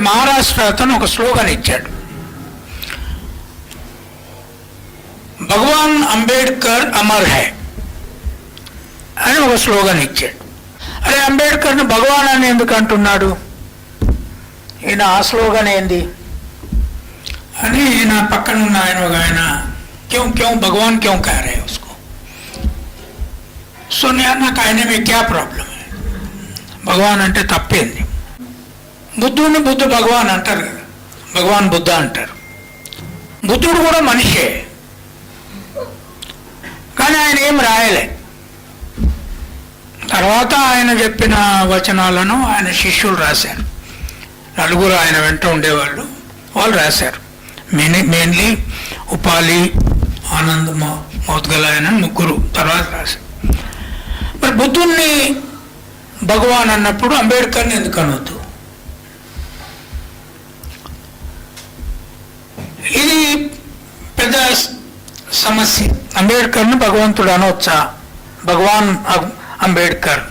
మహారాష్ట్ర అతను ఒక స్లోగన్ ఇచ్చాడు, భగవాన్ అంబేద్కర్ అమర్ హై అని ఒక స్లోగన్ ఇచ్చాడు. అరే అంబేద్కర్ను భగవాన్ అని ఎందుకు అంటున్నాడు, ఈయన ఆ స్లోగన్ ఏంది అని నా పక్కన ఉన్న ఆయన क्यों क्यों भगवान क्यों कह रहे हैं उसको. సో నాకు ఆయన में क्या प्रॉब्लम है, భగవాన్ అంటే తప్పేంది. బుద్ధుడిని బుద్ధ భగవాన్ అంటారు కదా, భగవాన్ బుద్ధ అంటారు. బుద్ధుడు కూడా మనిషే, కానీ ఆయన ఏం రాయలే. తర్వాత ఆయన చెప్పిన వచనాలను ఆయన శిష్యులు రాశారు. నలుగురు ఆయన వెంట ఉండేవాళ్ళు, వాళ్ళు రాశారు. మెయిన్లీ ఉపాలి, ఆనంద్ మౌద్గలాయన ముగ్గురు తర్వాత రాశారు. మరి బుద్ధుణ్ణి భగవాన్ అన్నప్పుడు అంబేద్కర్ని ఎందుకు అనొద్దు? ఇది పెద్ద సమస్య. అంబేద్కర్ని భగవంతుడు అనవచ్చా? భగవాన్ అంబేద్కర్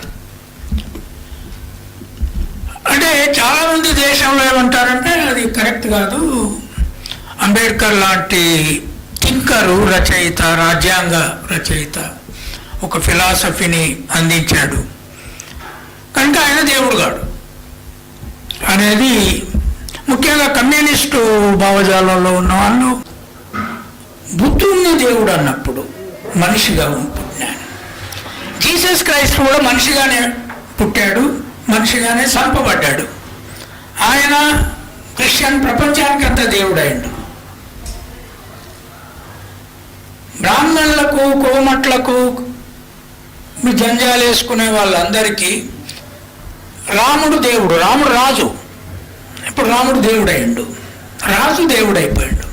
అంటే చాలామంది దేశంలో ఏమంటారంటే అది కరెక్ట్ కాదు. అంబేద్కర్ లాంటి థింకరు, రచయిత, రాజ్యాంగ రచయిత, ఒక ఫిలాసఫీని అందించాడు కనుక ఆయన దేవుడు కాడు అనేది ముఖ్యంగా కమ్యూనిస్టు భావజాలంలో ఉన్న వాళ్ళు. బుద్ధుణ్ణి దేవుడు అన్నప్పుడు మనిషిగా పుట్టినాడు. జీసస్ క్రైస్ట్ కూడా మనిషిగానే పుట్టాడు, మనిషిగానే చంపబడ్డాడు. ఆయన క్రిస్టియన్ ప్రపంచానికి అంత దేవుడు అయిండు. బ్రాహ్మణులకు, కోమట్లకు, జంజాలు వేసుకునే వాళ్ళందరికీ రాముడు దేవుడు, రాముడు రాజు. ఇప్పుడు రాముడు దేవుడు అయిండు, రాజు దేవుడు అయిపోయాడు.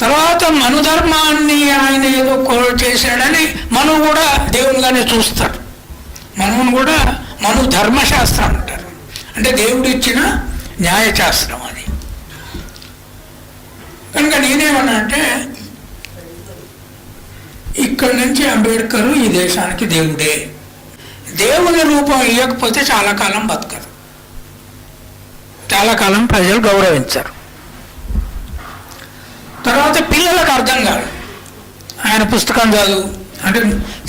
తర్వాత మనుధర్మాన్ని ఆయన ఏదో చేశాడని మనువు కూడా దేవునిగానే చూస్తాడు. మనువును కూడా మను ధర్మశాస్త్రం అంటారు, అంటే దేవుడు ఇచ్చిన న్యాయశాస్త్రం అది. కనుక నేనేమన్నా అంటే ఇక్కడి నుంచి అంబేద్కర్ ఈ దేశానికి దేవుడే. దేవుని రూపం ఇవ్వకపోతే చాలా కాలం బతకదు, చాలా కాలం ప్రజలు గౌరవించరు. తర్వాత పిల్లలకు అర్థం కాదు. ఆయన పుస్తకం చదువు అంటే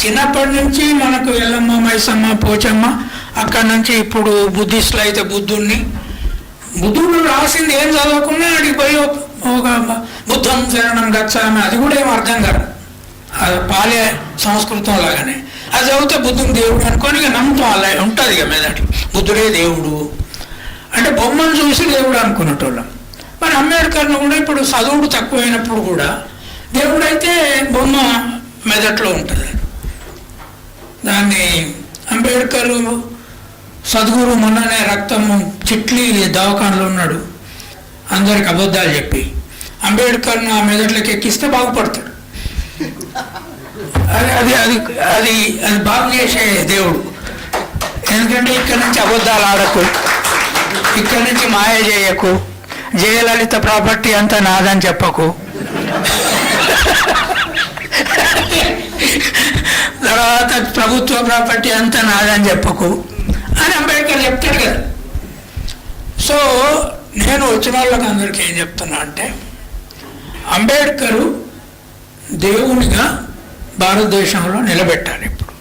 చిన్నప్పటి నుంచి మనకు ఎల్లమ్మ, మైసమ్మ, పోచమ్మ, అక్కడి నుంచి ఇప్పుడు బుద్ధిస్టులు అయితే బుద్ధుడు రాసింది ఏం చదవకుండా అడిగి పోయి ఒక బుద్ధం శరణం గచ్చామి, అది కూడా ఏం అర్థం కాదు. అది పాలే సంస్కృతం లాగానే అది చదివితే బుద్ధుని దేవుడు అనుకొని ఇక నమ్మకం అలా ఉంటుంది ఇక మీదటి. బుద్ధుడే దేవుడు అంటే బొమ్మను చూసి దేవుడు అనుకునేటోళ్ళం. మరి అంబేద్కర్ను కూడా ఇప్పుడు చదువుడు తక్కువైనప్పుడు కూడా దేవుడు అయితే బొమ్మ మెదట్లో ఉంటుంది. దాన్ని అంబేద్కర్ సద్గురు మొన్ననే రక్తం చిట్లి దవాఖానలో ఉన్నాడు, అందరికి అబద్ధాలు చెప్పి అంబేద్కర్ను ఆ మెదట్లోకి ఎక్కిస్తే బాగుపడతాడు. అది అది అది అది అది బాగు చేసే దేవుడు. ఎందుకంటే ఇక్కడి నుంచి అబద్ధాలు ఆడకు, ఇక్కడి నుంచి మాయ చేయకు, జయలలిత ప్రాపర్టీ అంతా నాదని చెప్పకు, తర్వాత ప్రభుత్వ ప్రాపర్టీ అంతా నాదని చెప్పకు అని అంబేద్కర్ చెప్తాడు కదా. సో నేను వచ్చిన వాళ్ళకి అందరికీ ఏం చెప్తున్నా అంటే అంబేద్కరు దేవునిగా భారతదేశంలో నిలబెట్టాలి. ఇప్పుడు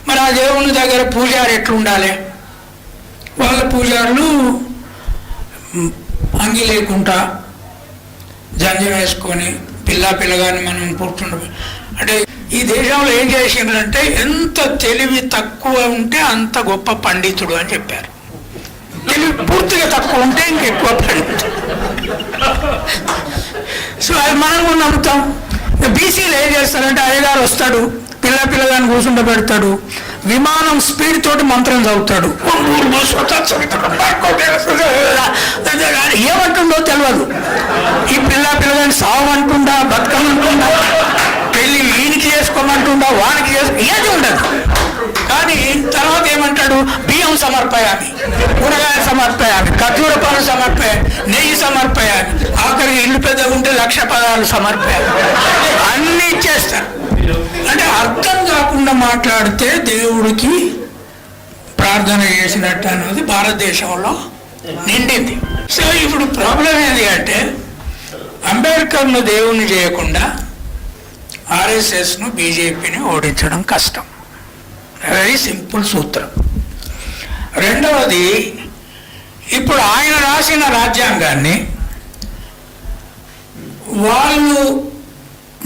మరి ఆ దేవుని దగ్గర పూజారి ఎట్లుండాలి? వాళ్ళ పూజారులు అంగి లేకుండా జంజం వేసుకొని పిల్లగాని మనం కూర్చుండ అంటే ఈ దేశంలో ఏం చేసిండ్రంటే ఎంత తెలివి తక్కువ ఉంటే అంత గొప్ప పండితుడు అని చెప్పారు. తెలివి పూర్తిగా తక్కువ ఉంటే ఇంకెక్కువ పండితుడు. సో అది మనం కూడా నమ్ముతాం. బీసీలు ఏం చేస్తారంటే అయ్యగారు వస్తాడు, పిల్లగాని కూర్చుండబెడతాడు, విమానం స్పీడ్ తోటి మంత్రం చదువుతాడు, ఏమంటుందో తెలియదు. ఈ పిల్లగాని సావమంటుండా, బతకమంటుండా, పెళ్ళి వీనికి చేసుకోమంటుండా, వానికి ఏది ఉండదు. కానీ తర్వాత ఏమంటాడు, బియ్యం సమర్పయామి, కూరగాయ సమర్పయామి, ఖర్జూర పాలు సమర్పయామి, నెయ్యి సమర్పయామి, ఆఖరికి ఇల్లు పెద్దగా ఉంటే 1,00,000 పదాలు సమర్పయామి, అన్నీ ఇచ్చేస్తారు. అంటే అర్థం కాకుండా మాట్లాడితే దేవుడికి ప్రార్థన చేసినట్టు అనేది భారతదేశంలో నిండింది. సో ఇప్పుడు ప్రాబ్లం ఏంటి అంటే అంబేద్కర్ను దేవుణ్ణి చేయకుండా ఆర్ఎస్ఎస్ను బీజేపీని ఓడించడం కష్టం. వెరీ సింపుల్ సూత్రం. రెండవది, ఇప్పుడు ఆయన రాసిన రాజ్యాంగాన్ని వాళ్ళు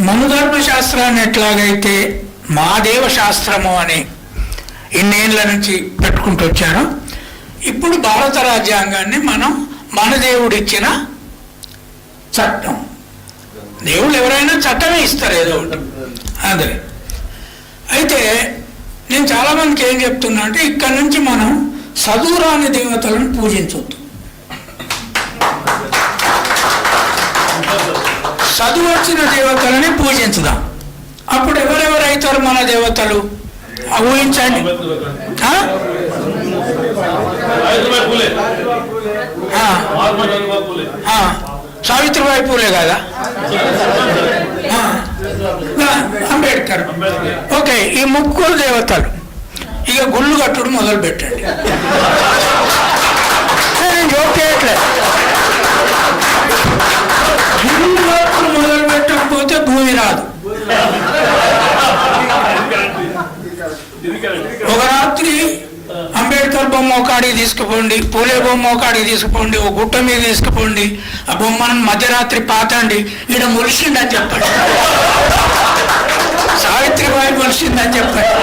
మనుధర్మ శాస్త్రాన్ని ఎట్లాగైతే మా దేవ శాస్త్రము అని ఇన్నేళ్ల నుంచి పెట్టుకుంటూ వచ్చారో, ఇప్పుడు భారత రాజ్యాంగాన్ని మనం మన దేవుడిచ్చిన చట్టం. దేవుళ్ళు ఎవరైనా చట్టమే ఇస్తారు ఏదో ఒకటి. అదే అయితే నేను చాలామందికి ఏం చెప్తున్నా అంటే ఇక్కడి నుంచి మనం చదువురాని దేవతలను పూజించవద్దు. చదువు వచ్చిన దేవతలని పూజించుదాం. అప్పుడు ఎవరెవరైతారు మన దేవతలు ఊహించండి. సావిత్రిబాయి పూలే కదా, అంబేద్కర్. ఓకే, ఈ ముగ్గురు దేవతలు ఇక గుళ్ళు కట్టుడు మొదలు పెట్టండి. నేను జోక్ చేయట్లేదు. గుళ్ళు కట్టుడు మొదలు పెట్టకపోతే భూమి రాదు. ఒక రాత్రి అంబేద్కర్ బొమ్మ ఒకడికి తీసుకుపోండి, పూలే బొమ్మ ఒకడికి తీసుకుపోండి, ఒక గుట్ట మీద తీసుకుపోండి, ఆ బొమ్మను మధ్యరాత్రి పాతండి, ఈడ మొలిసిండని చెప్పండి, సావిత్రిబాయి మొలిసిందని చెప్పండి.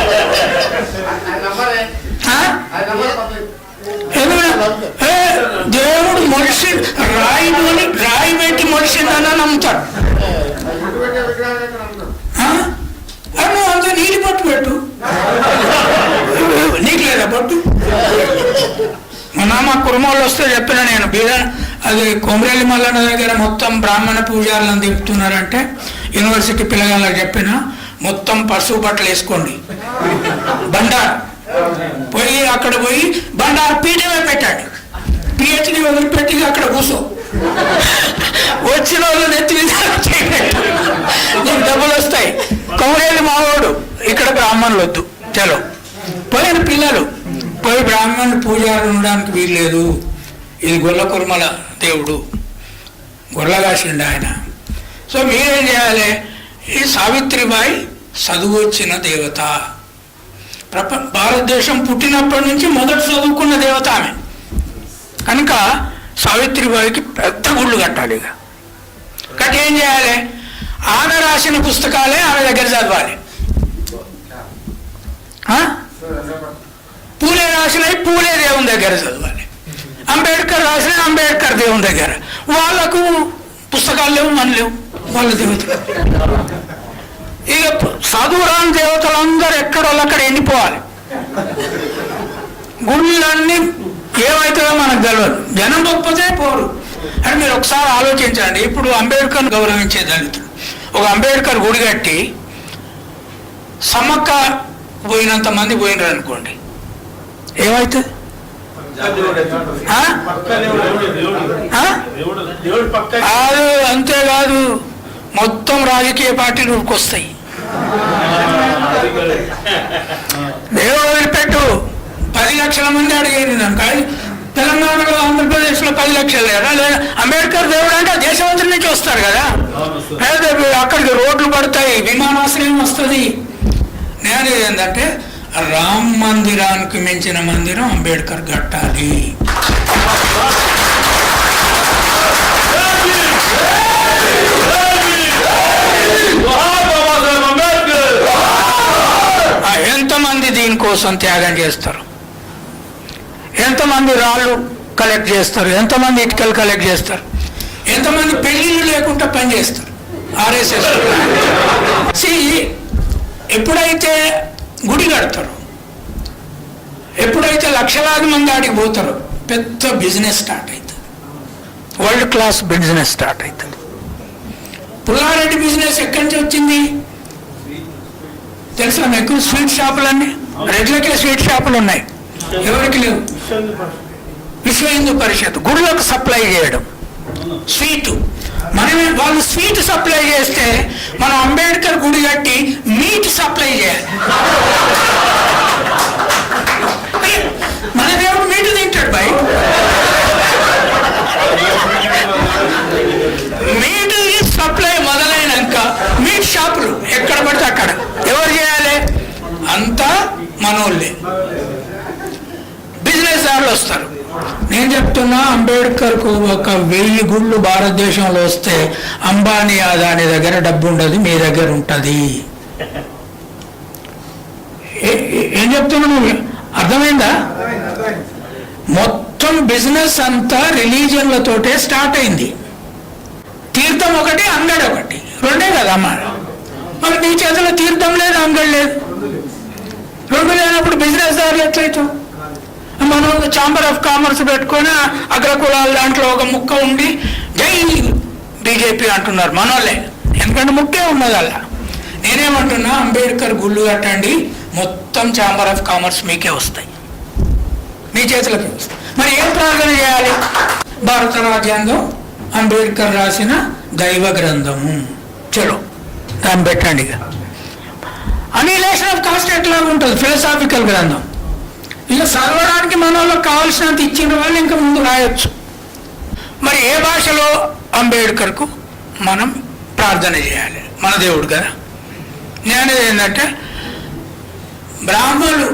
దేవుడు మొలిసి రాయి పెట్టి మొలిసిందని నమ్ముతాడు. నువ్వు అంతా నీటి పట్టు పెట్టు, నీకు లేదా పట్టు. మా కుర్మోళ్ళు వస్తే చెప్పిన నేను అది కొమరేలి మల్లన్న దగ్గర మొత్తం బ్రాహ్మణ పూజారులను దింపుతున్నారంటే యూనివర్సిటీ పిల్లగాళ్ళకి చెప్పిన మొత్తం పసుపు బట్టలు వేసుకోండి, బండారు పోయి అక్కడ పోయి బండారు పీఠమే పెట్టాడు, పిహెచ్డి వదిలిపెట్టి అక్కడ కూర్చో, వచ్చిన వాళ్ళు నెత్తి నీకు డబ్బులు వస్తాయి. కొమరేలి మావాడు, ఇక్కడ బ్రాహ్మణులు వద్దు, చలో. పోయిన పిల్లలు పోయి బ్రాహ్మణులు పూజారు ఉండడానికి వీల్లేదు, ఇది గొల్ల కుర్మల దేవుడు, గొర్రె కాసిండు ఆయన. సో మీరేం చేయాలి? ఈ సావిత్రిబాయి చదువు వచ్చిన దేవత, భారతదేశం పుట్టినప్పటి నుంచి మొదట చదువుకున్న దేవత ఆమె కనుక సావిత్రిబాయికి పెద్ద గుళ్ళు కట్టాలి. ఇక కట్టి ఏం చేయాలి? ఆమె రాసిన పుస్తకాలే ఆమె దగ్గర చదవాలి. పూలే రాసినవి పూలే దేవుని దగ్గర చదవాలి. అంబేద్కర్ రాసిన అంబేద్కర్ దేవుని దగ్గర. వాళ్ళకు పుస్తకాలు లేవు, మన లేవు, వాళ్ళ దేవతలు. ఇక చదువురాని దేవతలందరూ ఎక్కడోళ్ళక్కడ ఎండిపోవాలి. గుళ్ళన్నీ ఏమవుతుందో మనకు తెలియదు, జనం గొప్పతే పోరు అని మీరు ఒకసారి ఆలోచించండి. ఇప్పుడు అంబేద్కర్ని గౌరవించే దళితులు ఒక అంబేద్కర్ గుడి కట్టి సమ్మక్క పోయినంత మంది పోయినారు అనుకోండి, ఏమవుతుంది? అది అంతేకాదు, మొత్తం రాజకీయ పార్టీలు ఊరుకొస్తాయి. దేవుడు వదిలిపెట్టు, 10 లక్షల మంది అడిగేది కానీ తెలంగాణలో ఆంధ్రప్రదేశ్లో 10 లక్షలు లేదా? లేదా అంబేద్కర్ దేవుడు అంటే దేశమంతటి నుంచి వస్తారు కదా, అక్కడికి రోడ్లు పడతాయి, విమానాశ్రయం వస్తుంది. నేను ఏంటంటే రామ్ మందిరానికి మించిన మందిరం అంబేద్కర్ కట్టాలి. ఎంతమంది దీనికోసం త్యాగం చేస్తారు, ఎంతమంది రాళ్ళు కలెక్ట్ చేస్తారు, ఎంతమంది ఇటుకలు కలెక్ట్ చేస్తారు, ఎంతమంది పెళ్లిళ్ళు లేకుండా పనిచేస్తారు ఆర్ఎస్ఎస్. ఎప్పుడైతే గుడి కడతారు, ఎప్పుడైతే లక్షలాది మంది ఆడికి పోతారో పెద్ద బిజినెస్ స్టార్ట్ అవుతుంది, వరల్డ్ క్లాస్ బిజినెస్ స్టార్ట్ అవుతుంది. పుల్లారెడ్డి బిజినెస్ ఎక్కడి నుంచి వచ్చింది తెలుసా మీకు? స్వీట్ షాపులన్నీ, రెడ్లకే స్వీట్ షాపులు ఉన్నాయి, ఎవరికి లేవు. విశ్వ హిందూ పరిషత్ గుడులకు సప్లై చేయడం స్వీటు. మనమే వాళ్ళు స్వీట్ సప్లై చేస్తే మనం అంబేద్కర్ గుడి కట్టి మీట్ సప్లై చేయాలి. మన దేవుడు మీటు తింటాడు బాయ్. చెప్తున్నా, అంబేద్కర్కు 1000 గుళ్ళు భారతదేశంలో వస్తే అంబానీ అదాని దగ్గర డబ్బు ఉండదు, మీ దగ్గర ఉంటుంది. ఏం చెప్తున్నాను అర్థమైందా? మొత్తం బిజినెస్ అంతా రిలీజియన్లతోటే స్టార్ట్ అయింది. తీర్థం ఒకటి, అంగడి ఒకటి, రెండే కదా అమ్మ. మరి నీ చేతిలో తీర్థం లేదు, అంగడి లేదు. రెండు లేనప్పుడు బిజినెస్ దారులు ఎట్లయితాం? మనం ఛాంబర్ ఆఫ్ కామర్స్ పెట్టుకొని అగ్రకులాల దాంట్లో ఒక ముక్క ఉండి జై బీజేపీ అంటున్నారు మనోళ్ళే, ఎందుకంటే ముక్కే ఉన్నది అలా. నేనేమంటున్నా, అంబేద్కర్ గుళ్ళు కట్టండి, మొత్తం ఛాంబర్ ఆఫ్ కామర్స్ మీకే వస్తాయి, మీ చేతులకే వస్తాయి. మరి ఏం ప్రార్థన చేయాలి? భారత రాజ్యాంగం అంబేద్కర్ రాసిన దైవ గ్రంథము, చలో దాన్ని పెట్టండి. అనిలేషన్ ఆఫ్ కాస్ట్ ఎట్లా ఉంటుంది? ఫిలసాఫికల్ గ్రంథం. ఇక చదవడానికి మన వాళ్ళకి కావాల్సినంత ఇచ్చిన వాళ్ళు ఇంకా ముందు రాయొచ్చు. మరి ఏ భాషలో అంబేద్కర్కు మనం ప్రార్థన చేయాలి? మన దేవుడు కదా. నేనేది ఏంటంటే, బ్రాహ్మణులు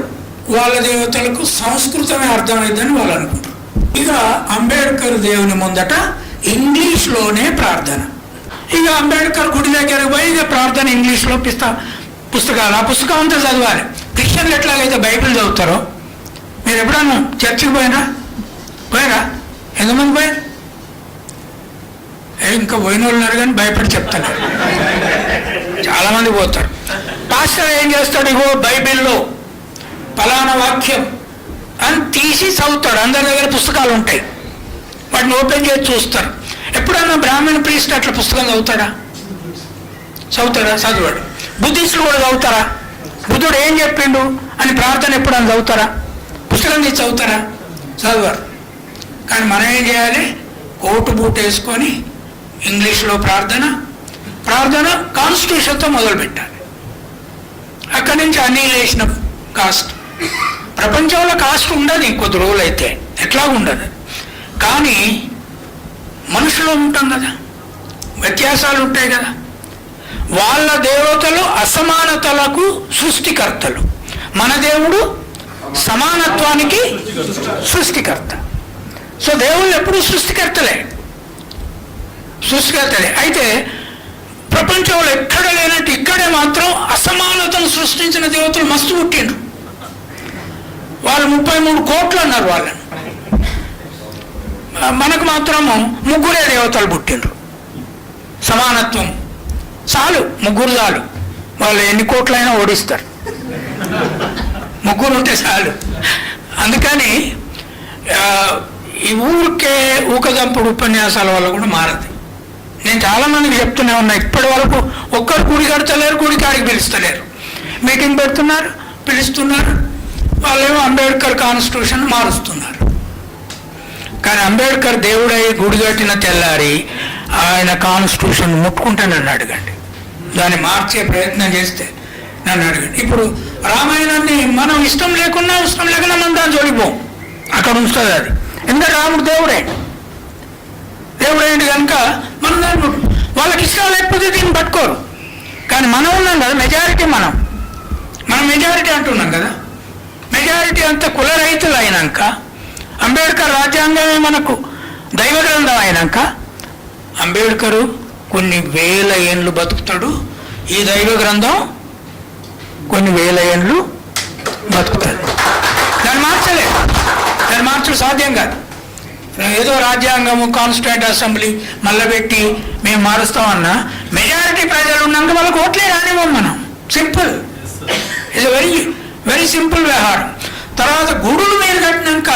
వాళ్ళ దేవతలకు సంస్కృతమే అర్థమైందని వాళ్ళు అనుకుంటారు. ఇక అంబేద్కర్ దేవుని ముందట ఇంగ్లీష్లోనే ప్రార్థన. ఇక అంబేద్కర్ గుడి దగ్గరకు పోయి ఇక ప్రార్థన ఇంగ్లీష్లో పుస్తకాలు, ఆ పుస్తకం అంతా చదవాలి. క్రిస్టియన్లు ఎట్లాగైతే బైబిల్ చదువుతారో, మీరు ఎప్పుడన్నా చర్చికి పోయినా ఎంతమంది పోయారు? ఇంకా పోయిన వాళ్ళు ఉన్నారు కానీ భయపడి చెప్తాను. చాలామంది పోతారు. పాస్టర్ ఏం చేస్తాడు? ఇగో బైబిల్లో ఫలానా వాక్యం అని తీసి చదువుతాడు. అందరి దగ్గర పుస్తకాలు ఉంటాయి, వాటిని ఓపెన్ చేసి చూస్తారు. ఎప్పుడన్నా బ్రాహ్మణ ప్రీస్ట్ అట్లా పుస్తకం చదువుతాడా? చదివాడు. బుద్ధిస్టులు కూడా చదువుతారా? బుద్ధుడు ఏం చెప్పిండు అని ప్రార్థన ఎప్పుడన్నా చదువుతారా? పుస్తకం తీసి చదువుతారా? చదవరు. కానీ మనం ఏం చేయాలి? కోటు బూట్ వేసుకొని ఇంగ్లీష్లో ప్రార్థన కాన్స్టిట్యూషన్తో మొదలు పెట్టాలి. అక్కడి నుంచి అనిలేషన్ ఆఫ్ కాస్ట్. ప్రపంచంలో కాస్ట్ ఉండదు ఇంకొద్ది రోజులు అయితే, ఎట్లా ఉండదు. కానీ మనుషులో ఉంటాం కదా, వ్యత్యాసాలు ఉంటాయి కదా. వాళ్ళ దేవతలు అసమానతలకు సృష్టికర్తలు, మన దేవుడు సమానత్వానికి సృష్టికర్త. సో దేవుళ్ళు ఎప్పుడు సృష్టికర్తలే. అయితే ప్రపంచంలో ఎక్కడ లేనట్టు ఇక్కడే మాత్రం అసమానతను సృష్టించిన దేవతలు మస్తు పుట్టిండ్రు. వాళ్ళు 33 కోట్లు అన్నారు వాళ్ళని. మనకు మాత్రము 3 దేవతలు పుట్టిండ్రు. సమానత్వం చాలు, 3 చాలు. వాళ్ళు ఎన్ని కోట్లైనా ఓడిస్తారు, 3 ఉంటే చాలు. అందుకని ఈ ఊకదంపుడు ఉపన్యాసాల వల్ల కూడా మారదు. నేను చాలామందికి చెప్తూనే ఉన్నా, ఇప్పటి వరకు ఒక్కరు గుడి కడతలేరు, గుడి కాడికి పిలుస్తలేరు. మీటింగ్ పెడుతున్నారు, పిలుస్తున్నారు, వాళ్ళేమో అంబేద్కర్ కాన్స్టిట్యూషన్ మారుస్తున్నారు. కానీ అంబేద్కర్ దేవుడై గుడి కట్టిన తెల్లారి ఆయన కాన్స్టిట్యూషన్ ముట్టుకుంటే నన్ను అడగండి, దాన్ని మార్చే ప్రయత్నం చేస్తే నన్ను అడగండి. ఇప్పుడు రామాయణాన్ని మనం ఇష్టం లేకున్నా మనం దాన్ని జోలిపోం, అక్కడ ఉంచుతుంది అది. ఎందుకంటే రాముడు దేవుడేంటి కనుక మనం దాన్ని వాళ్ళకి ఇష్టం లేకపోతే దీన్ని పట్టుకోరు. కానీ మనం ఉన్నాం కదా మెజారిటీ, మనం మెజారిటీ అంటున్నాం కదా. మెజారిటీ అంతా కులరహితులు అయినాక, అంబేద్కర్ రాజ్యాంగమే మనకు దైవ గ్రంథం అయినాక, అంబేద్కరు కొన్ని 1000 ఏళ్ళు బతుకుతాడు, ఈ దైవ గ్రంథం కొన్ని 1000 ఏళ్ళు బతుకుతాడు. దాన్ని మార్చడం సాధ్యం కాదు. ఏదో రాజ్యాంగము కాన్స్టిట్యూంట్ అసెంబ్లీ మళ్ళీ పెట్టి మేము మారుస్తామన్నా, మెజారిటీ ప్రజలు ఉన్నాక వాళ్ళకి ఓట్లే రానివ్వం మనం. Simple, it's very very simple వ్యవహారం. తర్వాత గుడులు మీరు కట్టినాక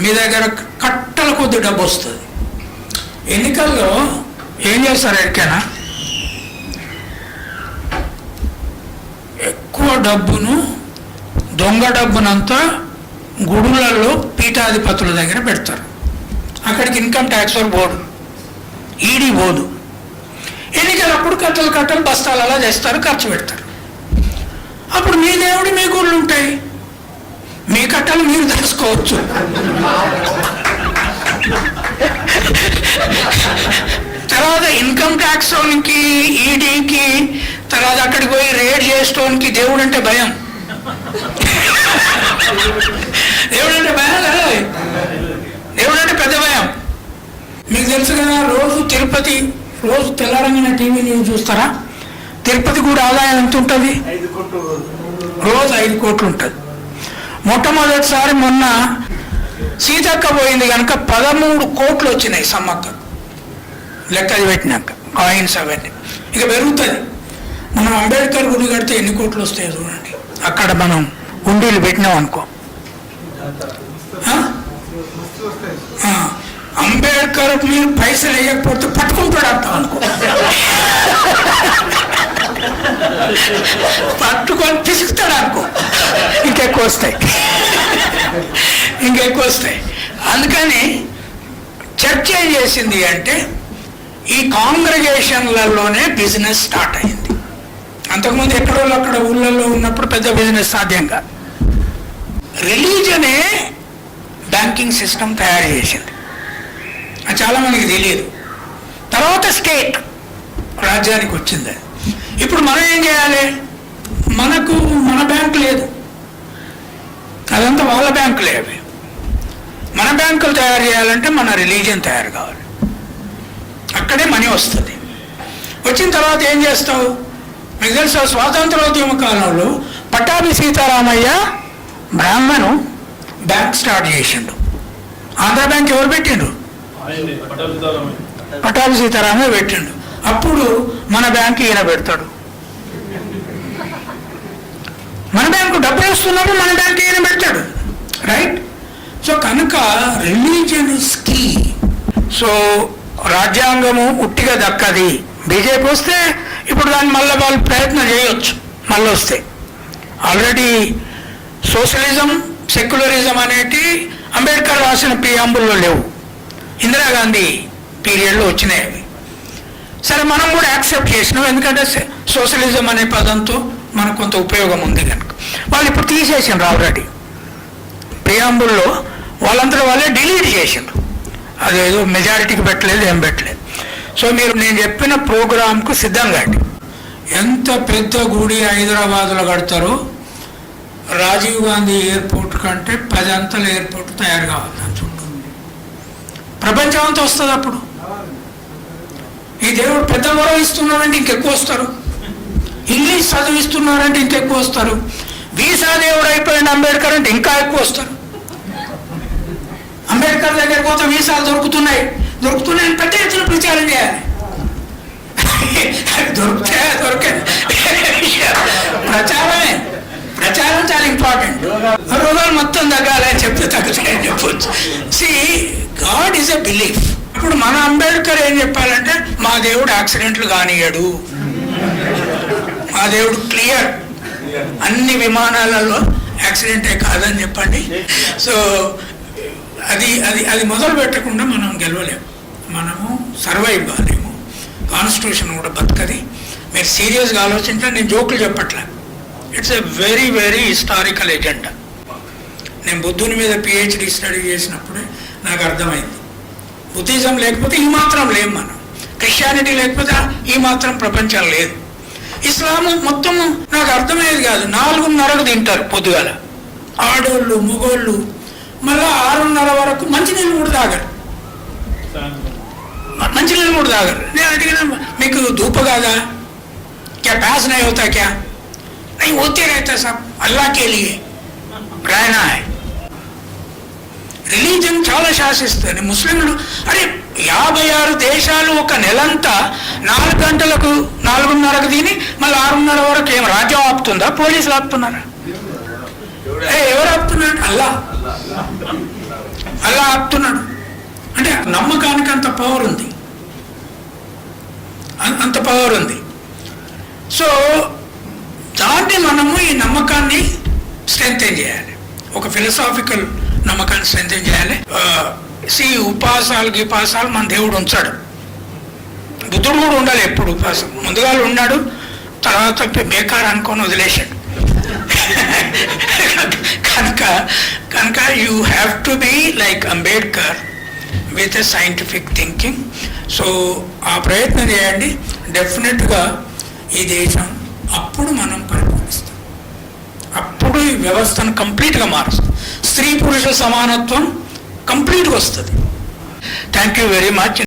మీ దగ్గర కట్టల కొద్ది డబ్బు వస్తుంది. ఎన్నికల్లో ఏం చేస్తారు? ఎక్కడైనా ఎక్కువ డబ్బును, దొంగ డబ్బునంతా గుడులలో పీఠాధిపతుల దగ్గర పెడతారు. అక్కడికి ఇన్కమ్ ట్యాక్స్ పోడు, ఈడీ పోదు. ఎన్నికలప్పుడు కట్టలు బస్తాలు అలా చేస్తారు, ఖర్చు పెడతారు. అప్పుడు మీ దేవుడు మీ గుళ్ళు ఉంటాయి, మీ కట్టలు మీరు తెలుసుకోవచ్చు. తర్వాత ఇన్కమ్ ట్యాక్స్ కి, ఈడీకి, తర్వాత అక్కడికి పోయి రేడ్ చేసుకోవడానికి దేవుడు అంటే భయం. దేవుడు అంటే భయం కదా, దేవుడు అంటే పెద్ద తెలుసు కదా, రోజు తిరుపతి రోజు తెల్లారంగానే టీవీ న్యూస్ చూస్తారా? తిరుపతి కూడా ఆదాయం ఎంత ఉంటుంది? రోజు 5 కోట్లు ఉంటుంది. మొట్టమొదటిసారి మొన్న సీతక్క పోయింది కనుక 13 కోట్లు వచ్చినాయి సమ్మక్క లెక్కది పెట్టినాక, కాయిన్స్ అవన్నీ. ఇక పెరుగుతుంది. మనం అంబేద్కర్ గుడి కడితే ఎన్ని కోట్లు వస్తాయో చూడండి. అక్కడ మనం ఉండీలు పెట్టినాం అనుకో, అంబేద్కర్ మీరు పైసలు వేయకపోతే పట్టుకుంటాడు అంటాం అనుకో, పట్టుకొని పిసుకుతాడు అనుకో, ఇంకెక్కువ వస్తాయి. అందుకని చర్చ ఏం చేసింది అంటే ఈ కాంగ్రిగేషన్లలోనే బిజినెస్ స్టార్ట్ అయింది. అంతకుముందు ఎక్కడో అక్కడ ఊళ్ళల్లో ఉన్నప్పుడు పెద్ద బిజినెస్ సాధ్యం కాదు. రిలీజనే బ్యాంకింగ్ సిస్టమ్ తయారు చేసింది. అది చాలామందికి తెలియదు. తర్వాత స్టేట్ రాజ్యానికి వచ్చింది. ఇప్పుడు మనం ఏం చేయాలి? మన బ్యాంకు లేదు, అదంతా వాళ్ళ బ్యాంకులే. అవి మన బ్యాంకులు తయారు చేయాలంటే మన రిలీజియన్ తయారు కావాలి. అక్కడే మనీ వస్తుంది. వచ్చిన తర్వాత ఏం చేస్తావు? మీకు తెలుసు, స్వాతంత్రోద్యమ కాలంలో పట్టాభి సీతారామయ్య బ్రాహ్మణు బ్యాంక్ స్టార్ట్ చేసిండు. ఆంధ్ర బ్యాంక్ ఎవరు పెట్టిండు? పట్టాభి సీతారామయ్య పెట్టిండు. అప్పుడు మన బ్యాంక్ ఈయన పెడతాడు. మన బ్యాంకు డబ్బులు వస్తున్నప్పుడు మన బ్యాంక్ ఈయన పెడతాడు, రైట్? సో కనుక రిలీజియన్ ఇస్ కీ. సో రాజ్యాంగము ఉట్టిగా దక్కది. బీజేపీ వస్తే ఇప్పుడు దాన్ని మళ్ళీ వాళ్ళు ప్రయత్నం చేయవచ్చు, మళ్ళీ వస్తే. ఆల్రెడీ సోషలిజం, సెక్యులరిజం అనేటి అంబేద్కర్ రాసిన ప్రియాంబుల్లో లేవు, ఇందిరాగాంధీ పీరియడ్లో వచ్చినాయి అవి. సరే, మనం కూడా యాక్సెప్ట్ చేసినాం, ఎందుకంటే సోషలిజం అనే పదంతో మనకు కొంత ఉపయోగం ఉంది కనుక. వాళ్ళు ఇప్పుడు తీసేసిండ్రు ఆల్రెడీ ప్రియాంబుల్లో, వాళ్ళంతా వాళ్ళే డిలీట్ చేసిండ్రు. అదేదో మెజారిటీకి పెట్టలేదు, ఏం పెట్టలేదు. సో మీరు నేను చెప్పిన ప్రోగ్రాంకు సిద్ధంగా అండి. ఎంత పెద్ద గుడి హైదరాబాద్లో కడతారో రాజీవ్ గాంధీ ఎయిర్పోర్ట్ కంటే 10 అంతల ఎయిర్పోర్ట్ తయారు కావాలి దాని చుట్టూ. ప్రపంచం అంతా వస్తుంది అప్పుడు. ఈ దేవుడు పెద్ద గౌరవం ఇస్తున్నారంటే ఇంకెక్కువ వస్తారు. ఇంగ్లీష్ చదివిస్తున్నారంటే ఇంకెక్కువ వస్తారు. వీసా దేవుడు అయిపోయిన అంబేద్కర్ అంటే ఇంకా ఎక్కువ వస్తారు. అంబేద్కర్ దగ్గర పోతే వీసాలు దొరుకుతున్నాయి పెద్ద ఎత్తున ప్రచారం చేయాలి. దొరికే ప్రచారం చాలా ఇంపార్టెంట్. రోగాలు మొత్తం తగ్గాలని చెప్తే తగ్గుతాయని చెప్పొచ్చు. See, God is a belief. ఇప్పుడు మన అంబేద్కర్ ఏం చెప్పాలంటే మా దేవుడు యాక్సిడెంట్లు కానియడు, మా దేవుడు క్లియర్, అన్ని విమానాలలో యాక్సిడెంటే కాదని చెప్పండి. సో అది మొదలు పెట్టకుండా మనం గెలవలేము, మనము సర్వైవ్ కాలేము. కాన్స్టిట్యూషన్ కూడా బతకది. మీరు సీరియస్గా ఆలోచించండి, నేను జోకులు చెప్పట్లే. It's a very very historical agenda. నేను బుద్ధుని మీద పిహెచ్డి స్టడీ చేసినప్పుడే నాకు అర్థమైంది, బుద్ధిజం లేకపోతే ఈ మాత్రం లేము మనం, క్రిస్టియానిటీ లేకపోతే ఈ మాత్రం ప్రపంచం లేదు. ఇస్లాం మొత్తం నాకు అర్థమయ్యేది కాదు. 4:30కు తింటారు పొద్దుగాల, ఆడోళ్ళు మగోళ్ళు. మళ్ళీ 6:30 వరకు మంచినీళ్ళు కూడా తాగరు. నేను అడిగిన, మీకు ధూప కాదా? क्या प्यास नहीं होता? क्या नहीं होते रहता सब, अल्लाह के लिए रहना है. రిలీజన్ చాలా శాసిస్తుంది. ముస్లింలు అరే 56 దేశాలు ఒక నెలంతా 4 గంటలకు 4:30కు తిని మళ్ళీ 6:30 వరకు ఏం రాజ్యం ఆపుతుందా? పోలీసులు ఆపుతున్నారా? ఎవరు ఆపుతున్నాడు? అల్లా ఆపుతున్నాడు. అంటే నమ్మకానికి అంత పవర్ ఉంది, అంత పవర్ ఉంది. సో దాన్ని మనము ఈ నమ్మకాన్ని స్ట్రెంథెన్ చేయాలి, ఒక ఫిలసాఫికల్ నమ్మకాన్ని స్ట్రెంథెన్ చేయాలి. ఉపాసాలు మన దేవుడు ఉంచాడు. బుద్ధుడు కూడా ఉండాలి ఎప్పుడు ఉపాసం. ముందుగా ఉన్నాడు, తర్వాత బేకార్ అనుకొని వదిలేశాడు. కనుక you have to be like Ambedkar with a scientific thinking. So ఆ ప్రయత్నం చేయండి. డెఫినెట్గా ఈ దేశం అప్పుడు మనం పరిపాలిస్తాం, అప్పుడు ఈ వ్యవస్థను కంప్లీట్గా మారుస్తాం. స్త్రీ పురుష సమానత్వం కంప్లీట్గా వస్తుంది. Thank you very much.